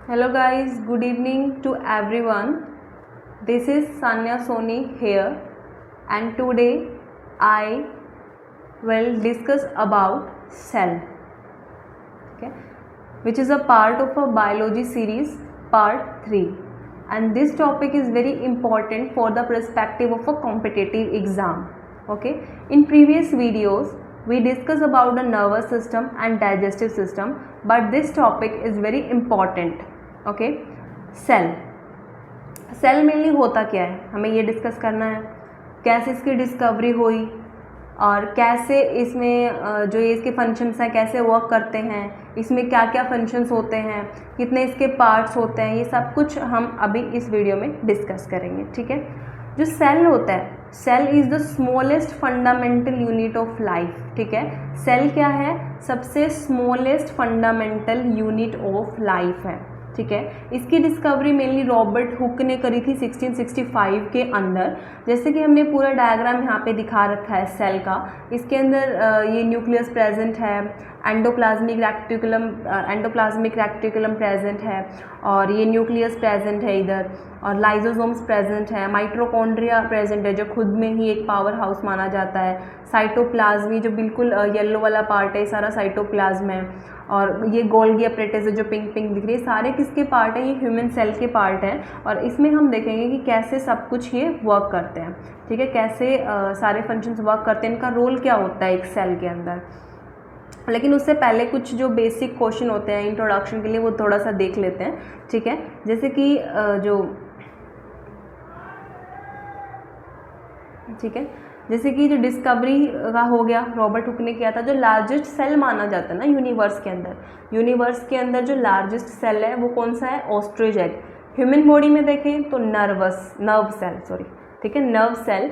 Hello guys, good evening to everyone. This is Sanya Soni here and today I will discuss about cell, okay, which is a part of a biology series part 3, and this topic is very important for the perspective of a competitive exam. Okay, in previous videos we discussed about the nervous system and digestive system, but this topic is very important. Okay, cell mainly होता क्या है, हमें ये discuss करना है। कैसे इसकी discovery हुई और कैसे इसमें जो ये इसके फंक्शंस हैं कैसे वर्क करते हैं, इसमें क्या क्या फंक्शंस होते हैं, कितने इसके पार्ट्स होते हैं, ये सब कुछ हम अभी इस वीडियो में डिस्कस करेंगे। ठीक है, जो सेल होता है, cell is the smallest fundamental unit of life. ठीक है, सेल क्या है, सबसे smallest fundamental unit of life है। ठीक है, इसकी डिस्कवरी मेनली रॉबर्ट हुक ने करी थी 1665 के अंदर। जैसे कि हमने पूरा डायग्राम यहाँ पे दिखा रखा है सेल का। इसके अंदर ये न्यूक्लियस प्रेजेंट है, एंडोप्लाज्मिक रेक्टिकुलम प्रेजेंट है, और ये न्यूक्लियस प्रेजेंट है इधर, और लाइजोसोम्स प्रेजेंट है, माइटोकॉन्ड्रिया प्रेजेंट है जो खुद में ही एक पावर हाउस माना जाता है, साइटोप्लाज्मी जो बिल्कुल येलो वाला पार्ट है सारा साइटोप्लाज्म है, और ये गोल्गी अपरेटस जो पिंक पिंक दिख रही है सारे किसके पार्ट है, ये ह्यूमन सेल के पार्ट हैं। और इसमें हम देखेंगे कि कैसे सब कुछ ये वर्क करते हैं। ठीक है, कैसे सारे फंक्शंस वर्क करते हैं, इनका रोल क्या होता है एक सेल के अंदर। लेकिन उससे पहले कुछ जो बेसिक क्वेश्चन होते हैं इंट्रोडक्शन के लिए वो थोड़ा सा देख लेते हैं। ठीक है, जैसे कि जैसे कि जो डिस्कवरी का हो गया, रॉबर्ट हुक ने किया था। जो लार्जेस्ट सेल माना जाता है ना यूनिवर्स के अंदर जो लार्जेस्ट सेल है वो कौन सा है, ऑस्ट्रिच एग। ह्यूमन बॉडी में देखें तो नर्व सेल।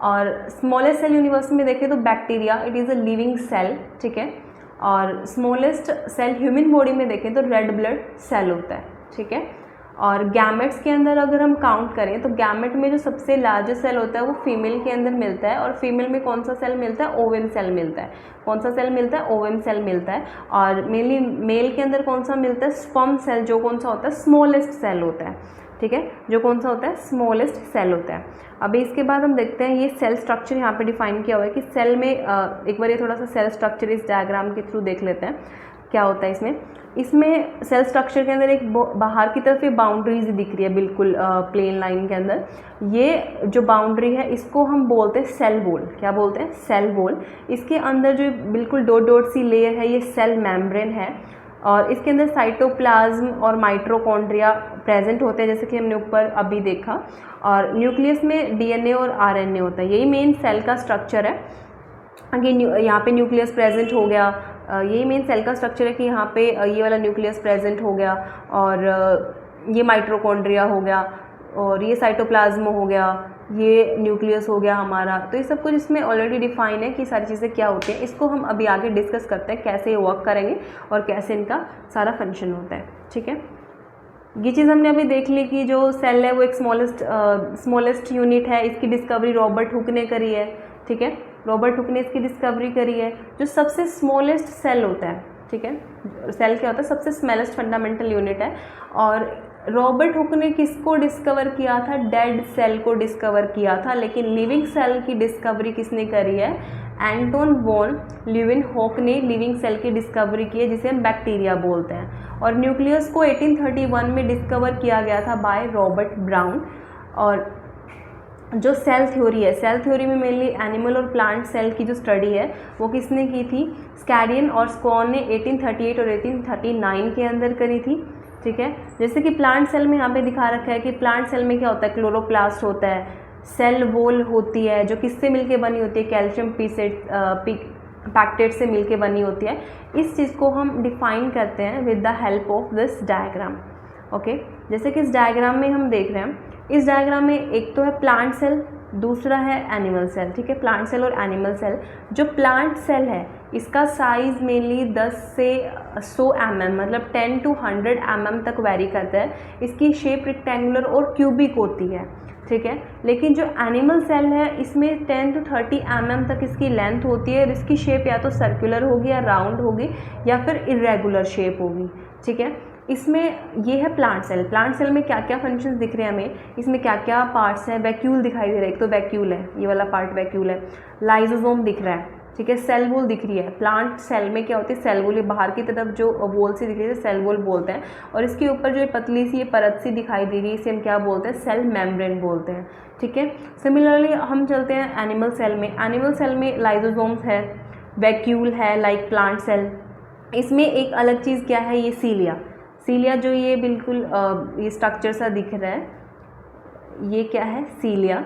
और स्मॉलेस्ट सेल यूनिवर्स में देखें तो bacteria, it is a living cell. ठीक है, और स्मॉलेस्ट सेल ह्यूमन बॉडी में देखें तो रेड ब्लड सेल होता है। ठीक है, और गैमेट्स के अंदर अगर हम काउंट करें तो गैमेट में जो सबसे लार्जेस्ट सेल होता है वो फीमेल के अंदर मिलता है, और फीमेल में कौन सा सेल मिलता है, ओवम सेल मिलता है। कौन सा सेल मिलता है, ओवम सेल मिलता है। और मेनली मेल के अंदर कौन सा मिलता है, स्पर्म सेल, जो कौन सा होता है, स्मॉलेस्ट सेल होता है। ठीक है, जो कौन सा होता है, स्मॉलेस्ट सेल होता है। अभी इसके बाद हम देखते हैं ये सेल स्ट्रक्चर यहाँ पे डिफाइन किया हुआ है कि सेल में एक बार ये थोड़ा सा सेल स्ट्रक्चर इस डायग्राम के थ्रू देख लेते हैं क्या होता है इसमें सेल स्ट्रक्चर के अंदर एक बाहर की तरफ ये बाउंड्रीज दिख रही है बिल्कुल प्लेन लाइन के अंदर। ये जो बाउंड्री है इसको हम बोलते हैं सेल वॉल। क्या बोलते हैं, सेल वॉल। इसके अंदर जो बिल्कुल डॉट डॉट सी लेयर है ये सेल मेम्ब्रेन है, और इसके अंदर साइटोप्लाज्म और माइटोकॉन्ड्रिया प्रेजेंट होते हैं जैसे कि हमने ऊपर अभी देखा, और न्यूक्लियस में डीएनए और आरएनए होता है। यही मेन सेल का स्ट्रक्चर है। अगेन यहाँ पे न्यूक्लियस प्रेजेंट हो गया, यही मेन सेल का स्ट्रक्चर है कि यहाँ पे ये वाला न्यूक्लियस प्रेजेंट हो गया, और ये माइटोकॉन्ड्रिया हो गया, और ये साइटोप्लाज्म हो गया, ये न्यूक्लियस हो गया हमारा। तो ये सब कुछ इसमें ऑलरेडी डिफाइन है कि सारी चीज़ें क्या होती हैं। इसको हम अभी आगे डिस्कस करते हैं कैसे ये वर्क करेंगे और कैसे इनका सारा फंक्शन होता है। ठीक है, ये चीज़ हमने अभी देख ली कि जो सेल है वो एक स्मॉलेस्ट यूनिट है। इसकी डिस्कवरी रॉबर्ट हुक ने करी है। ठीक है, रॉबर्ट हुक ने इसकी डिस्कवरी करी है। जो सबसे स्मॉलेस्ट सेल होता है, ठीक है, सेल क्या होता है, सबसे स्मॉलेस्ट फंडामेंटल यूनिट है। और रॉबर्ट हुक ने किसको डिस्कवर किया था, डेड सेल को डिस्कवर किया था। लेकिन लिविंग सेल की डिस्कवरी किसने करी है, एंटोन वॉन ल्यूवेनहॉक ने लिविंग सेल की डिस्कवरी की है जिसे हम बैक्टीरिया बोलते हैं। और न्यूक्लियस को 1831 में डिस्कवर किया गया था बाय रॉबर्ट ब्राउन। और जो सेल थ्योरी है, सेल थ्योरी में मेनली एनिमल और प्लांट सेल की जो स्टडी है वो किसने की थी, स्कैडियन और स्कॉन ने 1838 और 1839 के अंदर करी थी। ठीक है, जैसे कि प्लांट सेल में यहाँ पे दिखा रखा है कि प्लांट सेल में क्या होता है, क्लोरोप्लास्ट होता है, सेल वॉल होती है जो किससे मिलके बनी होती है, कैल्शियम पैक्टेट से मिलके बनी होती है। इस चीज़ को हम डिफाइन करते हैं with the help of this diagram. Okay, जैसे कि इस डायग्राम में हम देख रहे हैं, इस डायग्राम में एक तो है प्लांट सेल, दूसरा है एनिमल सेल। ठीक है, प्लांट सेल और एनिमल सेल। जो प्लांट सेल है इसका साइज़ मेनली 10 से 100 mm मतलब 10 to 100 mm तक वेरी करता है। इसकी शेप रेक्टेंगुलर और क्यूबिक होती है। ठीक है, लेकिन जो एनिमल सेल है इसमें 10 to 30 mm तक इसकी लेंथ होती है, और इसकी शेप या तो सर्कुलर होगी या राउंड होगी या फिर इरेगुलर शेप होगी। ठीक है। इसमें ये है प्लांट सेल। प्लांट सेल में क्या क्या फंक्शंस दिख रहे हैं हमें, इसमें क्या क्या पार्ट्स हैं, वैक्यूल दिखाई दे रहा है, एक तो वैक्यूल है, ये वाला पार्ट वैक्यूल है, लाइजोसोम दिख रहा है, ठीक है, सेल वॉल दिख रही है। प्लांट सेल में क्या होती है, सेल वॉल, ये बाहर की तरफ जो वॉल सी दिख रही है सेल वॉल बोलते हैं, और इसके ऊपर जो पतली सी ये परत सी दिखाई दे रही है इसे हम क्या बोलते हैं, सेल मेम्ब्रेन बोलते हैं, ठीक है। सिमिलरली हम चलते हैं एनिमल सेल में। एनिमल सेल में लाइजोसोम्स है, वैक्यूल है लाइक प्लांट सेल। इसमें एक अलग चीज़ क्या है, ये सीलिया। सीलिया जो ये बिल्कुल ये स्ट्रक्चर सा दिख रहा है, ये क्या है, सीलिया,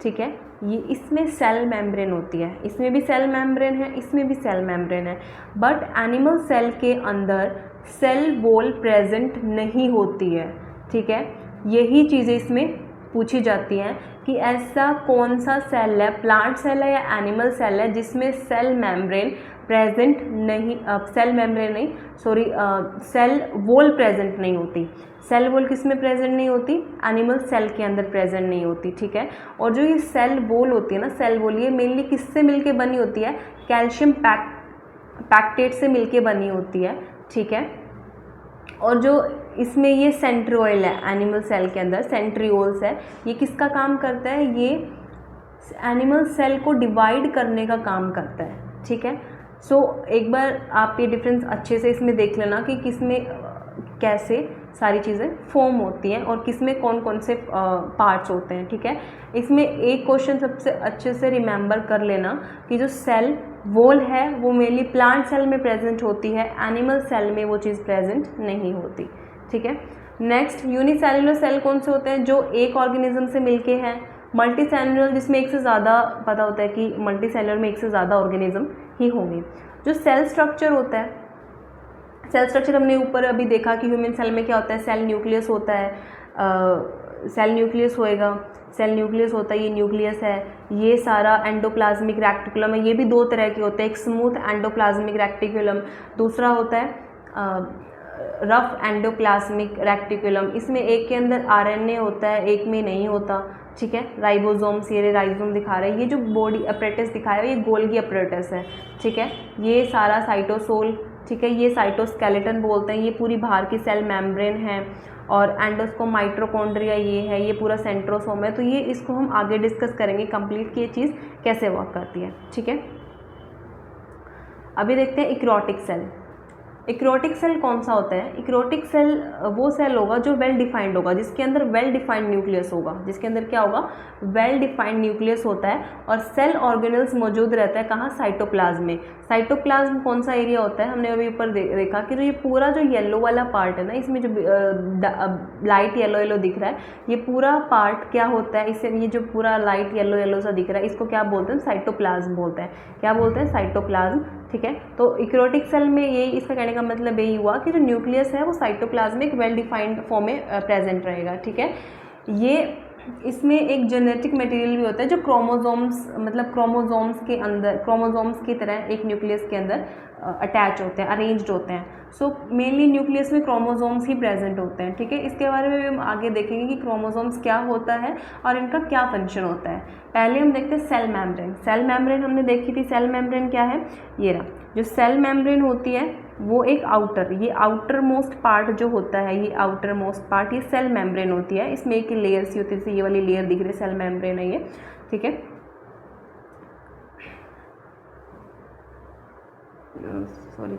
ठीक है। ये इसमें सेल मेम्ब्रेन होती है, इसमें भी सेल मेम्ब्रेन है, इसमें भी सेल मेम्ब्रेन है, बट एनिमल सेल के अंदर सेल वॉल प्रेजेंट नहीं होती है, ठीक है। यही चीज़ें इसमें पूछी जाती हैं कि ऐसा कौन सा सेल है, प्लांट सेल है या एनिमल सेल है जिसमें सेल मेम्ब्रेन प्रेजेंट नहीं, सेल मेम्ब्रेन नहीं, सॉरी, सेल वॉल प्रेजेंट नहीं होती। सेल वॉल किस में प्रेजेंट नहीं होती, एनिमल सेल के अंदर प्रेजेंट नहीं होती, ठीक है। और जो ये सेल वॉल होती है ना, सेल वॉल, ये मेनली किससे मिलके बनी होती है, कैल्शियम पैक्टेट से मिलके बनी होती है, ठीक है। और जो इसमें ये सेंट्रियोल है एनिमल सेल के अंदर, सेंट्रियोल्स है, ये किसका काम करता है, ये एनिमल सेल को डिवाइड करने का काम करता है, ठीक है। सो एक बार आप ये डिफरेंस अच्छे से इसमें देख लेना कि किसमें कैसे सारी चीज़ें फॉर्म होती हैं और किसमें कौन कौन से पार्ट्स होते हैं, ठीक है। इसमें एक क्वेश्चन सबसे अच्छे से रिमेंबर कर लेना कि जो सेल वॉल है वो मेनली प्लांट सेल में प्रेजेंट होती है, एनिमल सेल में वो चीज़ प्रेजेंट नहीं होती, ठीक है। नेक्स्ट, यूनिसेल्युलर सेल कौन से होते हैं, जो एक ऑर्गेनिज्म से मिलके हैं। मल्टी सेल्युलर, जिसमें एक से ज़्यादा, पता होता है कि मल्टी सेल्युलर में एक से ज़्यादा ऑर्गेनिज्म ही होंगे। जो सेल स्ट्रक्चर होता है, सेल स्ट्रक्चर हमने ऊपर अभी देखा कि ह्यूमन सेल में क्या होता है, सेल न्यूक्लियस होता है, सेल न्यूक्लियस होएगा, सेल न्यूक्लियस होता है, ये न्यूक्लियस है, ये सारा एंडोप्लाज्मिक रेक्टिकुलम है, ये भी दो तरह के होते हैं, एक स्मूथ एंडोप्लाज्मिक रेक्टिकुलम, दूसरा होता है रफ एंडोप्लाज्मिक रेक्टिकुलम। इसमें एक के अंदर आरएनए होता है, एक में नहीं होता, ठीक है। राइबोसोम्स, ये राइजोम दिखा रहा है, ये जो बॉडी अपरेटस दिखाया है ये गोल्गी अपरेटस है, ठीक है। ये सारा साइटोसोल, ठीक है, ये साइटोस्केलेटन बोलते हैं, ये पूरी बाहर की सेल मेम्ब्रेन है, और एंडोस्कोम, माइटोकॉन्ड्रिया ये है, ये पूरा सेंट्रोसोम है। तो ये इसको हम आगे डिस्कस करेंगे कंप्लीट कि ये चीज़ कैसे वर्क करती है, ठीक है। अभी देखते हैं इक्रोटिक सेल। इक्रोटिक सेल कौन सा होता है, इक्रोटिक सेल वो सेल होगा जो वेल डिफाइंड होगा, जिसके अंदर वेल डिफाइंड न्यूक्लियस होगा, जिसके अंदर क्या होगा, वेल डिफाइंड न्यूक्लियस होता है, और सेल ऑर्गेनल्स मौजूद रहता है कहाँ, साइटोप्लाज्म में। साइटोप्लाज्म कौन सा एरिया होता है, हमने अभी ऊपर देखा कि जो ये पूरा जो येलो वाला पार्ट है ना, इसमें जो लाइट येलो येलो दिख रहा है, ये पूरा पार्ट क्या होता है, इससे ये जो पूरा लाइट येलो येलो सा दिख रहा है इसको क्या बोलते हैं, साइटोप्लाज्म बोलते हैं। क्या बोलते हैं, साइटोप्लाज्म, ठीक है। तो इक्रोटिक सेल में यही, इसका कहने का मतलब यही हुआ कि जो न्यूक्लियस है वो साइटोप्लाज्मिक वेल डिफाइंड फॉर्म में प्रेजेंट रहेगा, ठीक है। ये इसमें एक जेनेटिक मटेरियल भी होता है जो क्रोमोसोम्स, मतलब क्रोमोसोम्स के अंदर, क्रोमोसोम्स की तरह एक न्यूक्लियस के अंदर अटैच होते हैं, अरेंज्ड होते हैं। सो मेनली न्यूक्लियस में क्रोमोसोम्स ही प्रेजेंट होते हैं, ठीक है। इसके बारे में भी हम आगे देखेंगे कि क्रोमोसोम्स क्या होता है और इनका क्या फंक्शन होता है। पहले हम देखते हैं सेल मेम्ब्रेन। सेल मेम्ब्रेन हमने देखी थी, सेल मेम्ब्रेन क्या है, ये रहा। जो सेल मेम्ब्रेन होती है वो एक आउटर, ये आउटर मोस्ट पार्ट जो होता है, ये आउटर मोस्ट पार्ट, ये सेल मेम्ब्रेन होती है। इसमें एक लेयर सी होती है, जैसे ये वाली लेयर दिख रही है, सेल मेम्ब्रेन है ये, ठीक है। सॉरी,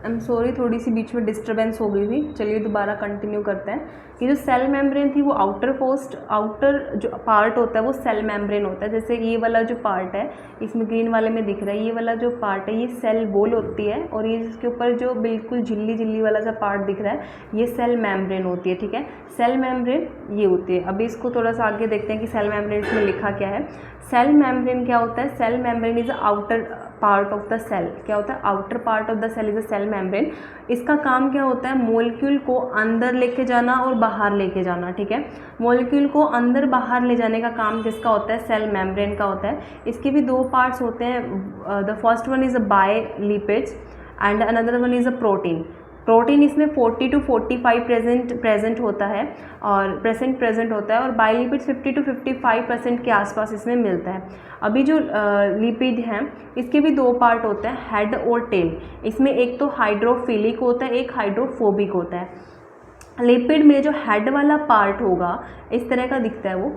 आई एम सॉरी, थोड़ी सी बीच में डिस्टर्बेंस हो गई थी। चलिए दोबारा कंटिन्यू करते हैं कि जो सेल मेम्ब्रेन थी वो आउटर जो पार्ट होता है वो सेल मेम्ब्रेन होता है। जैसे ये वाला जो पार्ट है, इसमें ग्रीन वाले में दिख रहा है, ये वाला जो पार्ट है ये सेल वॉल होती है, और ये जिसके ऊपर जो बिल्कुल झिल्ली झिल्ली वाला सा पार्ट दिख रहा है ये सेल मेम्ब्रेन होती है, ठीक है। सेल मेम्ब्रेन ये होती है। अभी इसको थोड़ा सा आगे देखते हैं कि सेल मेम्ब्रेन इसमें लिखा क्या है। सेल मेम्ब्रेन क्या होता है, cell membrane is outer part of the cell. क्या होता है, outer part of the cell is a cell membrane. इसका काम क्या होता है, मॉलिक्यूल को अंदर लेके जाना और बाहर लेके जाना, ठीक है। मॉलिक्यूल को अंदर बाहर ले जाने का काम किसका होता है, सेल मेम्ब्रेन का होता है। इसके भी दो पार्ट्स होते हैं, the first one is a bi lipids and another one is a protein. Protein इसमें 40 to 45 प्रेजेंट होता है और प्रेजेंट होता है, और बायोलिपिड 50 to 55% के आसपास इसमें मिलता है। अभी जो लिपिड हैं इसके भी दो पार्ट होते हैं, हेड और टेल। इसमें एक तो हाइड्रोफिलिक होता है, एक हाइड्रोफोबिक होता है। लिपिड में जो हेड वाला पार्ट होगा इस तरह का दिखता है, वो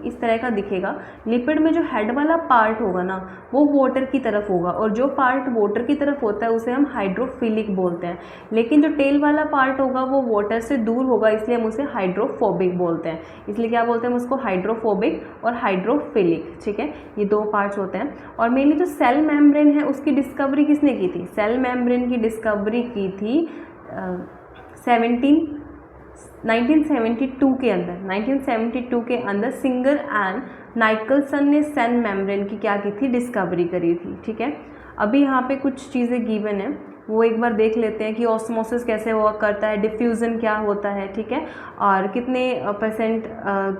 इस तरह का दिखेगा। लिपिड में जो हेड वाला पार्ट होगा ना वो वाटर की तरफ होगा, और जो पार्ट वाटर की तरफ होता है उसे हम हाइड्रोफिलिक बोलते हैं। लेकिन जो टेल वाला पार्ट होगा वो वाटर से दूर होगा, इसलिए हम उसे हाइड्रोफोबिक बोलते हैं। इसलिए क्या बोलते हैं हम उसको, हाइड्रोफोबिक और हाइड्रोफिलिक। ठीक है, ये दो पार्ट्स होते हैं। और मेनली जो सेल मेम्ब्रेन है उसकी डिस्कवरी किसने की थी? सेल मेम्ब्रेन की डिस्कवरी की थी 1972 के अंदर सिंगर एंड नाइकलसन ने सेल मेम्ब्रेन की क्या की थी? डिस्कवरी करी थी। ठीक है, अभी यहाँ पे कुछ चीज़ें गिवन है, वो एक बार देख लेते हैं कि ऑस्मोसिस कैसे हुआ करता है, डिफ्यूज़न क्या होता है। ठीक है, और कितने परसेंट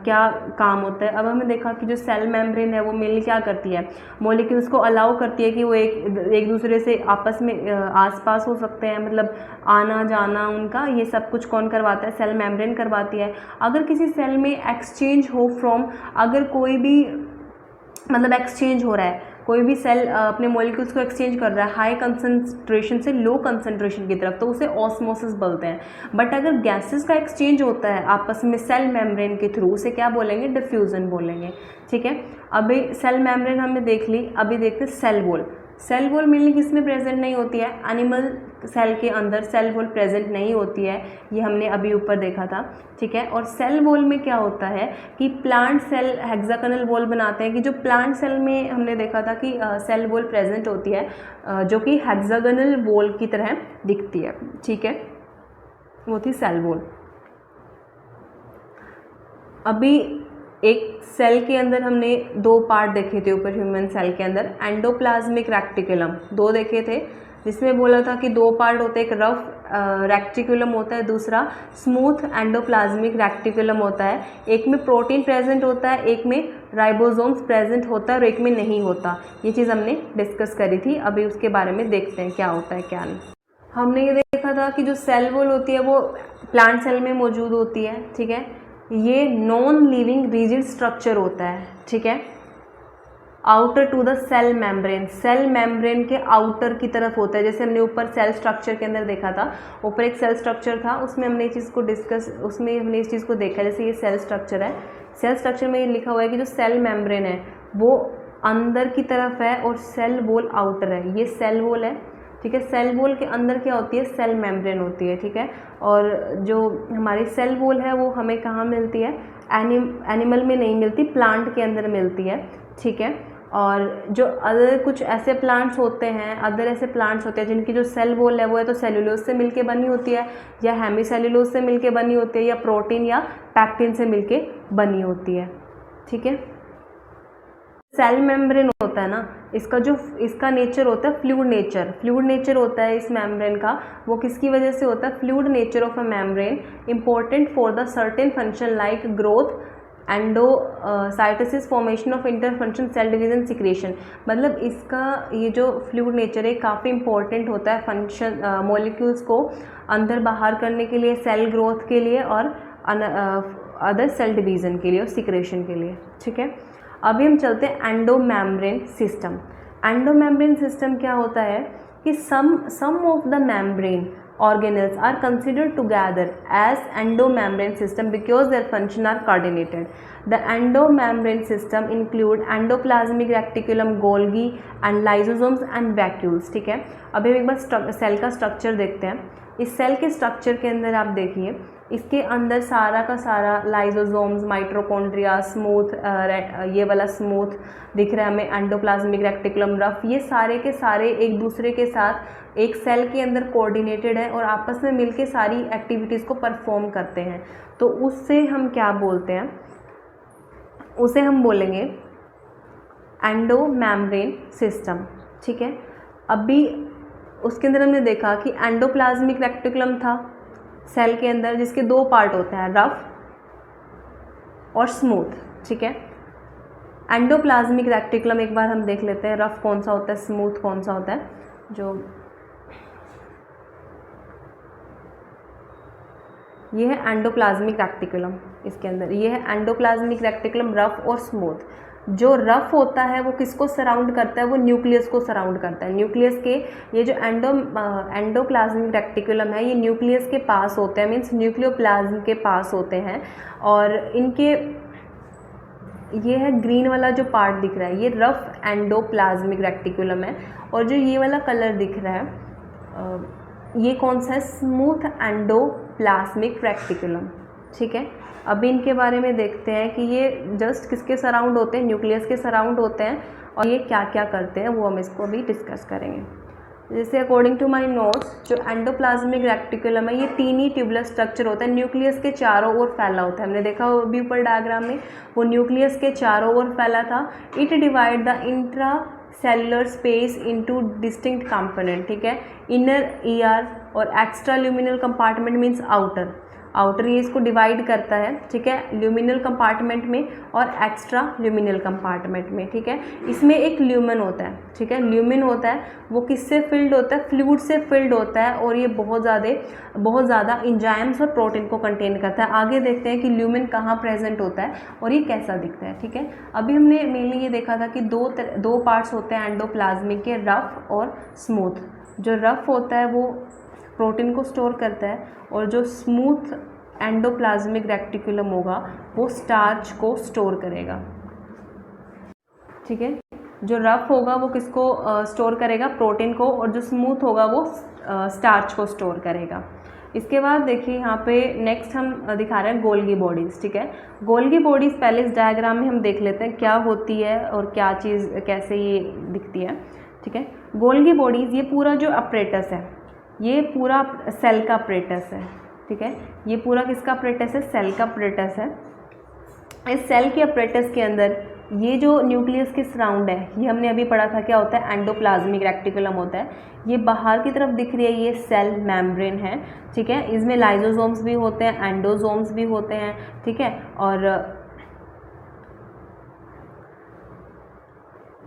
क्या काम होता है। अब हमने देखा कि जो सेल मेम्ब्रेन है वो मेनली क्या करती है, मॉलिक्यूल्स को अलाउ करती है कि वो एक दूसरे से आपस में आसपास हो सकते हैं, मतलब आना जाना उनका, ये सब कुछ कौन करवाता है? सेल मेम्ब्रेन करवाती है। अगर किसी सेल में एक्सचेंज हो फ्रॉम, अगर कोई भी मतलब एक्सचेंज हो रहा है, कोई भी सेल अपने मॉलिक्यूल्स को एक्सचेंज कर रहा है हाई कंसंट्रेशन से लो कंसंट्रेशन की तरफ, तो उसे ऑस्मोसिस बोलते हैं। बट अगर गैसेस का एक्सचेंज होता है आपस में सेल मेम्ब्रेन के थ्रू, उसे क्या बोलेंगे? डिफ्यूजन बोलेंगे। ठीक है, अभी सेल मेम्ब्रेन हमने देख ली, अभी देखते हैं cell wall. Cell wall mainly किसमें प्रेजेंट नहीं होती है? एनिमल सेल के अंदर सेल वॉल प्रेजेंट नहीं होती है, ये हमने अभी ऊपर देखा था। ठीक है, और सेल वॉल में क्या होता है कि प्लांट सेल हेक्सागोनल वॉल बनाते हैं, कि जो प्लांट सेल में हमने देखा था कि सेल वॉल प्रेजेंट होती है जो कि हेक्सागोनल वॉल की तरह दिखती है। ठीक है, वो थी सेल वॉल। अभी एक सेल के अंदर हमने दो पार्ट देखे थे ऊपर, ह्यूमन सेल के अंदर एंडोप्लाज्मिक रेक्टिकुलम दो देखे थे, जिसमें बोला था कि दो पार्ट होते हैं, एक रफ रेक्टिकुलम होता है, दूसरा स्मूथ एंडोप्लाज्मिक रेक्टिकुलम होता है। एक में प्रोटीन प्रेजेंट होता है, एक में राइबोसोम्स प्रेजेंट होता है और एक में नहीं होता। ये चीज़ हमने डिस्कस करी थी, अभी उसके बारे में देखते हैं क्या होता है क्या नहीं। हमने ये देखा था कि जो सेल वॉल होती है वो प्लांट सेल में मौजूद होती है। ठीक है, ये नॉन लिविंग रिजिड स्ट्रक्चर होता है। ठीक है, outer to the cell membrane, cell membrane के आउटर की तरफ होता है। जैसे हमने ऊपर सेल स्ट्रक्चर के अंदर देखा था, ऊपर एक सेल स्ट्रक्चर था, उसमें हमने इस चीज़ को उसमें हमने इस चीज़ को देखा। जैसे ये सेल स्ट्रक्चर है, सेल स्ट्रक्चर में ये लिखा हुआ है कि जो सेल मेम्ब्रेन है वो अंदर की तरफ है और सेल वॉल आउटर है। ये सेल वॉल है। ठीक है, सेल वॉल के अंदर क्या होती है? सेल मेम्ब्रेन होती है। ठीक है, और जो हमारी सेल वॉल है वो हमें कहाँ मिलती है? एनिमल में नहीं मिलती, प्लांट के अंदर मिलती है। ठीक है, और जो कुछ ऐसे प्लांट्स होते हैं जिनकी जो सेल वॉल है वो है तो सेलुलोज से मिलके बनी होती है, या हेमीसेलुलोज से मिलके बनी होती है, या प्रोटीन या पैक्टिन से मिलके बनी होती है। ठीक है, सेल मेम्ब्रेन होता है ना, इसका नेचर होता है फ्लूइड नेचर होता है इस मेम्ब्रेन का। वो किसकी वजह से होता है? Fluid nature of a membrane important for the certain function like growth, endocytosis, formation of interfunction, cell division, secretion. मतलब इसका ये जो फ्लूइड नेचर है काफ़ी इंपॉर्टेंट होता है फंक्शन, मॉलिक्यूल्स को अंदर बाहर करने के लिए, सेल ग्रोथ के लिए और अदर सेल डिवीजन के लिए और सिक्रेशन के लिए। ठीक है, अभी हम चलते हैं एंडोमेम्ब्रेन सिस्टम। एंडोमेम्ब्रेन सिस्टम क्या होता है कि some of the membrane organelles are considered together as endomembrane system because their function are coordinated. The endomembrane system include endoplasmic reticulum, Golgi and lysosomes and vacuoles. ठीक है, अभी हम एक बार cell का स्ट्रक्चर देखते हैं। इस सेल के स्ट्रक्चर के अंदर आप देखिए, इसके अंदर सारा का सारा लाइजोसोम्स, माइटोकॉन्ड्रिया, स्मूथ, ये वाला स्मूथ दिख रहा है हमें, एंडोप्लाज्मिक रेक्टिकुलम, रफ, ये सारे के सारे एक दूसरे के साथ एक सेल के अंदर कोऑर्डिनेटेड है और आपस में मिलके सारी एक्टिविटीज़ को परफॉर्म करते हैं। तो उससे हम क्या बोलते हैं? उसे हम बोलेंगे एंडोमेम्ब्रेन सिस्टम। ठीक है, अभी उसके अंदर हमने देखा कि एंडोप्लाज्मिक रेक्टिकुलम था सेल के अंदर, जिसके दो पार्ट होते हैं, रफ और स्मूथ। ठीक है, एंडोप्लाज्मिक रेक्टिकुलम एक बार हम देख लेते हैं, रफ कौन सा होता है, स्मूथ कौन सा होता है। जो ये है एंडोप्लाज्मिक रेक्टिकुलम, इसके अंदर ये है एंडोप्लाज्मिक रेक्टिकुलम, रफ और स्मूथ। जो रफ होता है वो किसको सराउंड करता है, वो न्यूक्लियस को सराउंड करता है। न्यूक्लियस के ये जो एंडोप्लाज्मिक रेक्टिकुलम है ये न्यूक्लियस के पास होते हैं, मीन्स न्यूक्लियोप्लाज्म के पास होते हैं। और इनके ये है ग्रीन वाला जो पार्ट दिख रहा है ये रफ एंडोप्लाज्मिक रेक्टिकुलम है, और जो ये वाला कलर दिख रहा है ये कौन सा है, स्मूथ एंडोप्लाज्मिक रेक्टिकुलम। ठीक है, अभी इनके बारे में देखते हैं कि ये जस्ट किसके सराउंड होते हैं, न्यूक्लियस के सराउंड होते हैं, और ये क्या क्या करते हैं वो हम इसको भी डिस्कस करेंगे। जैसे अकॉर्डिंग टू माय नोट्स, जो एंडोप्लाज्मिक रेक्टिकुलम है ये तीन ट्यूबुलर स्ट्रक्चर होता है, न्यूक्लियस के चारों ओर फैला होता है। हमने देखा अभी ऊपर डायग्राम में, वो न्यूक्लियस के चारों ओर फैला था। It divide the intra cellular space into distinct component. ठीक है, इनर ईआर और extra luminal compartment means outer ये इसको डिवाइड करता है। ठीक है, ल्यूमिनल कंपार्टमेंट में और एक्स्ट्रा ल्यूमिनल कंपार्टमेंट में। ठीक है, इसमें एक ल्यूमेन होता है। ठीक है, ल्यूमेन होता है वो किससे फिल्ड होता है, फ्लूइड से फिल्ड होता है, और ये बहुत ज़्यादा एंजाइम्स और प्रोटीन को कंटेन करता है। आगे देखते हैं कि ल्यूमेन कहाँ प्रेजेंट होता है और ये कैसा दिखता है। ठीक है, अभी हमने मेनली ये देखा था कि दो पार्ट्स होते हैं एंडोप्लाज्मिक के, रफ और स्मूथ। जो रफ होता है वो प्रोटीन को स्टोर करता है, और जो स्मूथ एंडोप्लाज्मिक रेक्टिकुलम होगा वो स्टार्च को स्टोर करेगा। ठीक है, जो रफ होगा वो किसको स्टोर करेगा, प्रोटीन को, और जो स्मूथ होगा वो स्टार्च को स्टोर करेगा। इसके बाद देखिए यहाँ पे नेक्स्ट हम दिखा रहे हैं गोल्गी बॉडीज़। ठीक है, गोल्गी बॉडीज़ पहले इस डायग्राम में हम देख लेते हैं क्या होती है और क्या चीज़ कैसे ये दिखती है। ठीक है, गोल्गी बॉडीज़ ये पूरा जो अपरेटस है ये पूरा सेल का अपरेटस है। ठीक है, ये पूरा किसका अपरेटस है, सेल का अपरेटस है। इस सेल के अपरेटस के अंदर ये जो न्यूक्लियस के सराउंड है ये हमने अभी पढ़ा था क्या होता है, एंडोप्लाज्मिक रेक्टिकुलम होता है। ये बाहर की तरफ दिख रही है ये सेल मेम्ब्रेन है। ठीक है, इसमें लाइजोसोम्स भी होते हैं, एंडोसोम्स भी होते हैं। ठीक है, और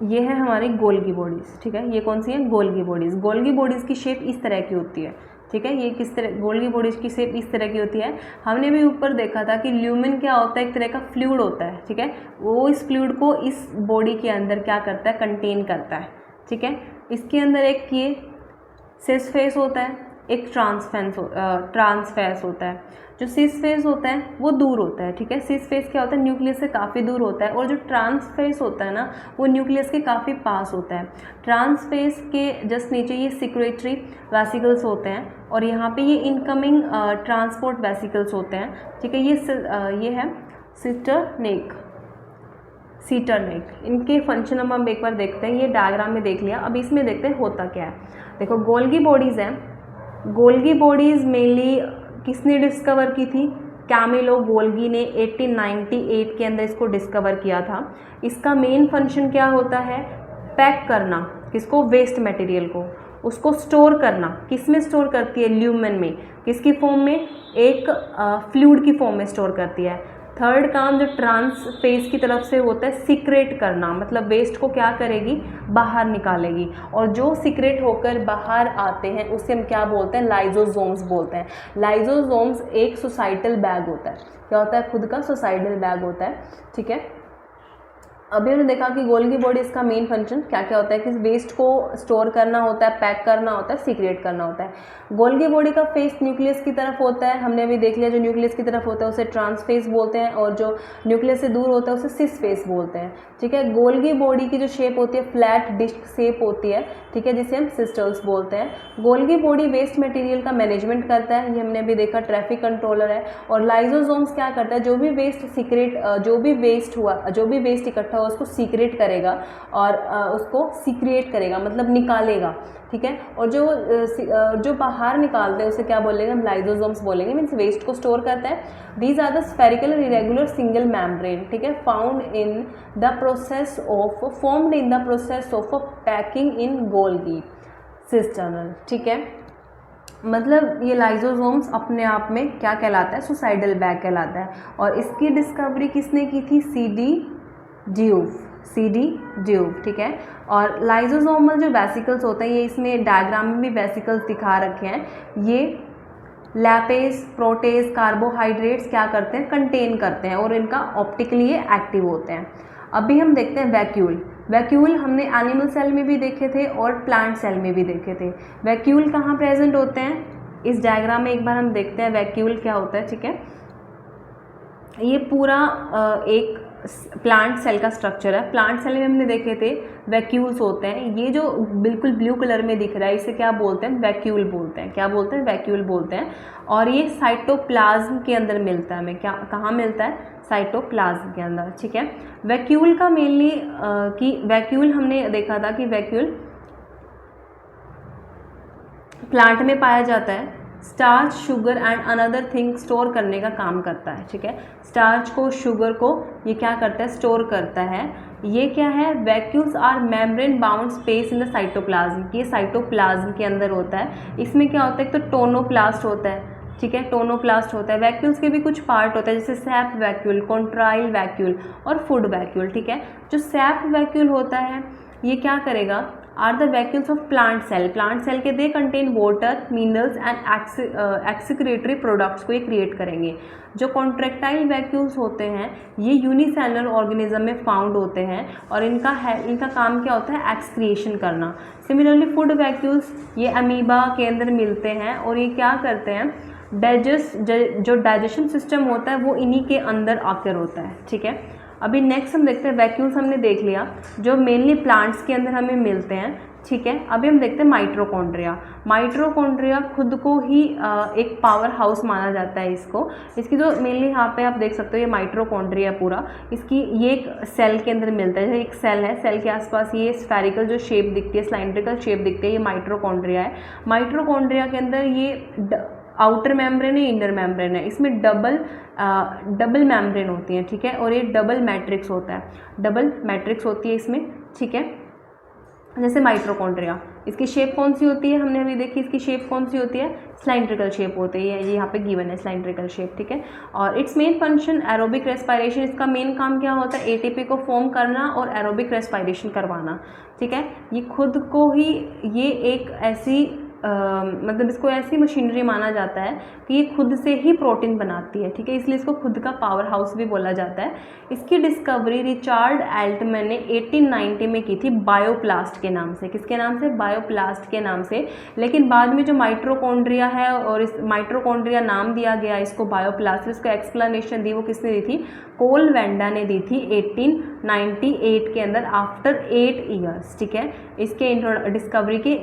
ये है हमारी गोल्गी बॉडीज़। ठीक है, ये कौन सी है, गोल्गी बॉडीज़। गोल्गी बॉडीज़ की शेप इस तरह की होती है। ठीक है, ये किस तरह, गोल्गी बॉडीज़ की शेप इस तरह की होती है। हमने भी ऊपर देखा था कि ल्यूमेन क्या होता है, एक तरह का फ्लूइड होता है। ठीक है, वो इस फ्लूइड को इस बॉडी के अंदर क्या करता है, कंटेन करता है। ठीक है, इसके अंदर एक ये सिस फेस होता है, एक ट्रांसफेस होता है। जो सिस फेस होता है वो दूर होता है। ठीक है, सिस फेस क्या होता है, न्यूक्लियस से काफ़ी दूर होता है, और जो ट्रांसफेस होता है ना वो न्यूक्लियस के काफ़ी पास होता है। ट्रांसफेस के जस्ट नीचे ये सिक्रेटरी वेसिकल्स होते हैं, और यहाँ पे ये इनकमिंग ट्रांसपोर्ट वेसिकल्स होते हैं। ठीक है, ये है सीटर नेक। इनके फंक्शन हम एक बार देखते हैं, ये डायग्राम में देख लिया, अब इसमें देखते हैं होता क्या है। देखो गोल्गी बॉडीज़ हैं, गोल्गी बॉडीज़ मेनली किसने डिस्कवर की थी, कैमिलो गोल्गी ने 1898 के अंदर इसको डिस्कवर किया था। इसका मेन फंक्शन क्या होता है, पैक करना, किसको, वेस्ट मटेरियल को, उसको स्टोर करना। किस में स्टोर करती है, ल्यूमेन में। किसकी फॉर्म में, एक फ्लूइड की फॉर्म में स्टोर करती है। थर्ड काम जो ट्रांसफेस की तरफ से होता है, सीक्रेट करना, मतलब वेस्ट को क्या करेगी, बाहर निकालेगी, और जो सीक्रेट होकर बाहर आते हैं उसे हम क्या बोलते हैं, लाइजोसोम्स बोलते हैं। लाइजोसोम्स एक सुसाइटल बैग होता है, क्या होता है, खुद का सुसाइडल बैग होता है। ठीक है, अभी हमने देखा कि गोल्गी बॉडीज़ का मेन फंक्शन क्या क्या होता है, कि वेस्ट को स्टोर करना होता है, पैक करना होता है, सीक्रेट करना होता है। गोल्गी बॉडी का फेस न्यूक्लियस की तरफ होता है, हमने अभी देख लिया, जो न्यूक्लियस की तरफ होता है उसे ट्रांसफेस बोलते हैं, और जो न्यूक्लियस से दूर होता है उसे सिस फेस बोलते हैं। ठीक है, गोल्गी बॉडी की जो शेप होती है फ्लैट डिस्क शेप होती है। ठीक है, जिसे हम सिस्टर्स बोलते हैं। गोल्गी बॉडी वेस्ट मटेरियल का मैनेजमेंट करता है, ये हमने अभी देखा, ट्रैफिक कंट्रोलर है। और लाइजोसोम्स क्या करता है, जो भी वेस्ट सीक्रेट, जो भी वेस्ट इकट्ठा हो उसको सीक्रेट करेगा और उसको सीक्रेट करेगा, मतलब निकालेगा। ठीक है, और जो बाहर निकालते हैं उसे क्या बोलेंगे, हम लाइजोसोम्स बोलेंगे, मीन्स वेस्ट को स्टोर करता है। These are the spherical irregular single membrane. ठीक है, formed in the process of packing in Golgi cisternal. ठीक है, मतलब ये लाइजोसोम्स अपने आप में क्या कहलाता है, सुसाइडल बैग कहलाता है। और इसकी डिस्कवरी किसने की थी, सी डी ड्यूव। ठीक है, और लाइजोसोमल जो वेसिकल्स होते हैं, ये इसमें डायग्राम में भी वेसिकल्स दिखा रखे हैं, ये लैपेज, प्रोटेज, कार्बोहाइड्रेट्स क्या करते हैं, कंटेन करते हैं और इनका ऑप्टिकली एक्टिव होते हैं। अभी हम देखते हैं वैक्यूल। वैक्यूल हमने एनिमल सेल में भी देखे थे और प्लांट सेल में भी देखे थे। वैक्यूल कहाँ प्रेजेंट होते हैं, इस डायग्राम में एक बार हम देखते हैं वैक्यूल क्या होता है। ठीक है, ये पूरा एक प्लांट सेल का स्ट्रक्चर है। प्लांट सेल में हमने देखे थे वैक्यूल्स होते हैं। ये जो बिल्कुल ब्लू कलर में दिख रहा है इसे क्या बोलते हैं, वैक्यूल बोलते हैं। क्या बोलते हैं, वैक्यूल बोलते हैं। और ये साइटोप्लाज्म के अंदर मिलता है हमें, क्या कहाँ मिलता है, साइटोप्लाज्म के अंदर। ठीक है, वैक्यूल का मेनली कि वैक्यूल हमने देखा था कि वैक्यूल प्लांट में पाया जाता है। Starch, sugar and another thing store करने का काम करता है। ठीक है, स्टार्च को, शुगर को ये क्या करता है, स्टोर करता है। ये क्या है, vacuoles are membrane bound space in the cytoplasm. ये साइटोप्लाज्म के अंदर होता है। इसमें क्या होता है, तो टोनोप्लास्ट होता है। ठीक है, टोनोप्लास्ट होता है। वैक्यूल्स के भी कुछ पार्ट होता है जैसे सैप वैक्यूल, कॉन्ट्राइल वैक्यूल और फूड वैक्यूल। ठीक है, जो सैप वैक्यूल होता है ये क्या करेगा, are the vacuoles of plant cell. Plant cell के they contain water, minerals and excretory products को ये क्रिएट करेंगे। जो कॉन्ट्रैक्टाइल वैक्यूल्स होते हैं ये यूनिसेलुलर ऑर्गेनिज्म में फाउंड होते हैं और इनका काम क्या होता है, एक्सक्रिएशन करना। सिमिलरली फूड वैक्यूल्स ये अमीबा के अंदर मिलते हैं और ये क्या करते हैं, जो डाइजेशन सिस्टम होता है वो इन्हीं के अंदर आकर होता है। ठीक है, अभी नेक्स्ट हम देखते हैं वैक्यूल्स हमने देख लिया जो मेनली प्लांट्स के अंदर हमें मिलते हैं। ठीक है, अभी हम देखते हैं माइटोकॉन्ड्रिया। माइटोकॉन्ड्रिया खुद को ही एक पावर हाउस माना जाता है इसकी जो मेनली यहाँ पे आप देख सकते हो ये माइटोकॉन्ड्रिया पूरा, इसकी ये एक सेल के अंदर मिलता है। एक सेल है, सेल के आसपास ये स्फेरिकल जो शेप दिखती है, सिलेंड्रिकल शेप दिखती है, ये माइटोकॉन्ड्रिया है। माइटोकॉन्ड्रिया के अंदर ये आउटर मेम्ब्रेन है, इनर मेम्ब्रेन है। इसमें डबल मेम्ब्रेन होती है। ठीक है, और ये डबल मैट्रिक्स होता है, डबल मैट्रिक्स होती है इसमें। ठीक है, जैसे माइटोकॉन्ड्रिया, इसकी शेप कौन सी होती है, हमने अभी देखी इसकी शेप कौन सी होती है, सिलेंड्रिकल शेप होती है। ये यहाँ पे गिवन है सिलेंड्रिकल शेप। ठीक है, और it's main function aerobic respiration. इसका मेन काम क्या होता है, एटीपी को फॉर्म करना और एरोबिक रेस्पिरेशन करवाना। ठीक है, ये खुद को ही ये एक ऐसी मतलब इसको ऐसी मशीनरी माना जाता है कि ये खुद से ही प्रोटीन बनाती है। ठीक है, इसलिए इसको खुद का पावर हाउस भी बोला जाता है। इसकी डिस्कवरी रिचार्ड एल्टमैन ने 1890 में की थी बायोप्लास्ट के नाम से। किसके नाम से, बायोप्लास्ट के नाम से। लेकिन बाद में जो माइटोकॉन्ड्रिया है और इस माइटोकॉन्ड्रिया नाम दिया गया इसको बायोप्लास्ट, इसको एक्सप्लेनेशन दी वो किसने दी थी, कोल वेंडा ने दी थी 1898 के अंदर, आफ्टर 8 ईयर्स। ठीक है, इसके डिस्कवरी के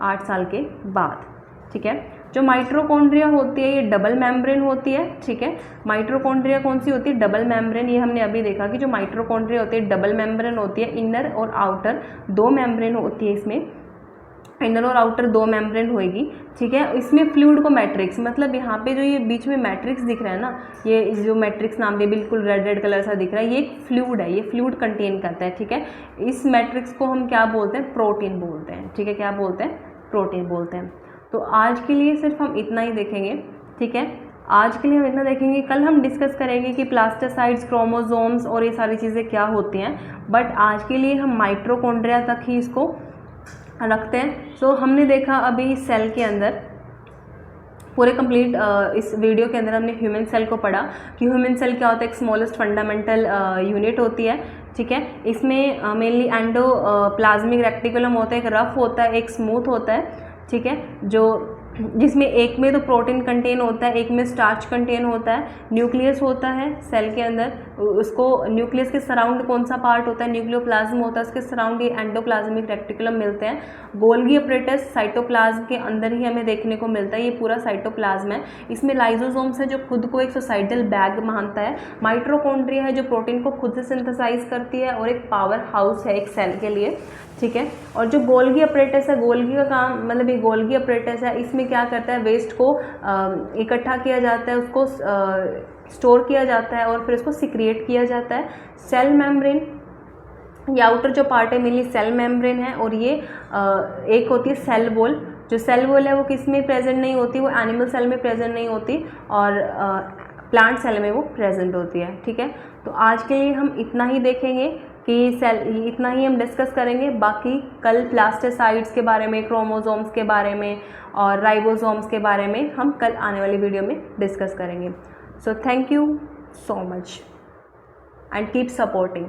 8 साल के बाद। ठीक है, जो माइटोकॉन्ड्रिया होती है ये डबल मेम्ब्रेन होती है। ठीक है, माइटोकॉन्ड्रिया कौन सी होती है, डबल मेम्ब्रेन। ये हमने अभी देखा कि जो माइटोकॉन्ड्रिया होती है डबल मेम्ब्रेन होती है, इनर और आउटर दो मेम्ब्रेन होती है इसमें, इनर और आउटर दो मेम्ब्रेन होएगी। ठीक है, इसमें फ्लूइड को मैट्रिक्स, मतलब यहाँ पे जो ये बीच में मैट्रिक्स दिख रहा है ना, ये जो मैट्रिक्स नाम पे बिल्कुल रेड कलर सा दिख रहा है, ये एक फ्लूइड है, ये फ्लूइड कंटेन करता है। ठीक है, इस मैट्रिक्स को हम क्या बोलते हैं, प्रोटीन बोलते हैं। ठीक है, क्या बोलते हैं, प्रोटीन बोलते हैं। तो आज के लिए सिर्फ हम इतना ही देखेंगे। ठीक है, आज के लिए हम इतना देखेंगे। कल हम डिस्कस करेंगे कि प्लास्टोसाइट्स, क्रोमोसोम्स और ये सारी चीज़ें क्या होती हैं, बट आज के लिए हम माइटोकॉन्ड्रिया तक ही इसको रखते हैं। सो हमने देखा अभी सेल के अंदर पूरे कंप्लीट इस वीडियो के अंदर हमने ह्यूमन सेल को पढ़ा कि ह्यूमन सेल क्या होता है, एक स्मॉलेस्ट फंडामेंटल यूनिट होती है। ठीक है, इसमें मेनली एंडोप्लाज्मिक रेक्टिकुलम होता है, एक रफ होता है, एक स्मूथ होता है। ठीक है, जिसमें एक में तो प्रोटीन कंटेन होता है, एक में स्टार्च कंटेन होता है। न्यूक्लियस होता है सेल के अंदर, उसको न्यूक्लियस के सराउंड कौन सा पार्ट होता है, न्यूक्लियोप्लाज्म होता है, उसके सराउंड ये एंडोप्लाज्मिक रेक्टिकुलम मिलते हैं। गोल्गी अपरेटस साइटोप्लाज्म के अंदर ही हमें देखने को मिलता है, ये पूरा साइटोप्लाज्म है। इसमें लाइजोसोम्स है जो खुद को एक सोसाइटल बैग मानता है। माइटोकॉन्ड्रिया है जो प्रोटीन को खुद से सिंथेसाइज करती है और एक पावर हाउस है एक सेल के लिए। ठीक है, और जो गोल्गी अपरेटस है, गोल्गी का काम मतलब ये गोल्गी अपरेटस है, इसमें क्या करता है, वेस्ट को इकट्ठा किया जाता है, उसको स्टोर किया जाता है और फिर उसको सिक्रिएट किया जाता है। सेल मेम्ब्रेन, ये आउटर जो पार्ट है मेनली सेल मेम्ब्रेन है, और ये एक होती है सेल वॉल। जो सेल वॉल है वो किस में प्रेजेंट नहीं होती, वो एनिमल सेल में प्रेजेंट नहीं होती और प्लांट सेल में वो प्रेजेंट होती है। ठीक है, तो आज के लिए हम इतना ही देखेंगे। कि सेल, इतना ही हम डिस्कस करेंगे। बाकी कल प्लास्टिसाइड्स के बारे में, क्रोमोसोम्स के बारे में और राइबोसोम्स के बारे में हम कल आने वाली वीडियो में डिस्कस करेंगे। So thank you so much and keep supporting.